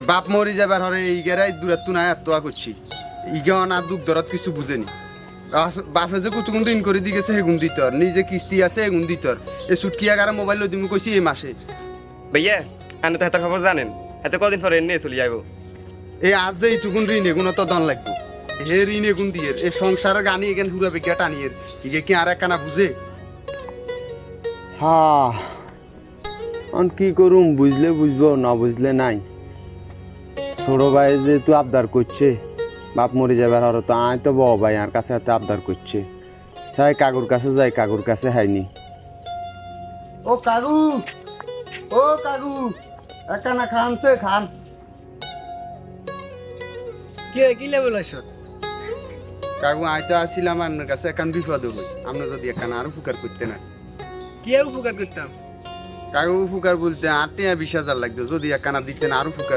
বাপ মরি যাবার হরে এই গেরাই দূরাত্তু নাই আত্মা করছি ইগে না দুঃখ দরদ কিছু বুঝেনি বাপে যে কুতুকুন ঋণ করে দি গেছে হেগুন দিতর নিজে কিস্তি আছে হেগুন দিতর এই সুটকি আগারে মোবাইল লই দিমু কইছি এই মাসে ভাইয়া আপনি তো এত খবর জানেন এত কদিন পরে নিয়ে চলে যাবো এই আজ যে এইটুকুন ঋণ এগুন তো দন লাগবো হে ঋণ এগুন দিয়ে এই সংসারের গানি এখান হুরা বেগিয়া টানিয়ে ইগে কি আর একখানা বুঝে হা অন কি করুম বুঝলে বুঝবো না বুঝলে নাই ছোট ভাই যেহেতু আবদার করছে বাপ মরে যাবার হর তো আয় তো বড় ভাই আর কাছে এত আবদার করছে সাই কাকুর কাছে যাই কাকুর কাছে হাইনি ও কাকু একখানা খানছে খান কি রে কি লেবল আইছ কাকু আয় তো আসছিলাম আপনার কাছে এখন বিপদ হই আপনি যদি একখানা আরো উপকার করতে না কি উপকার করতাম কাকু উপকার বলতে 8 20,000 লাগতো যদি একখানা দিতেন আরো উপকার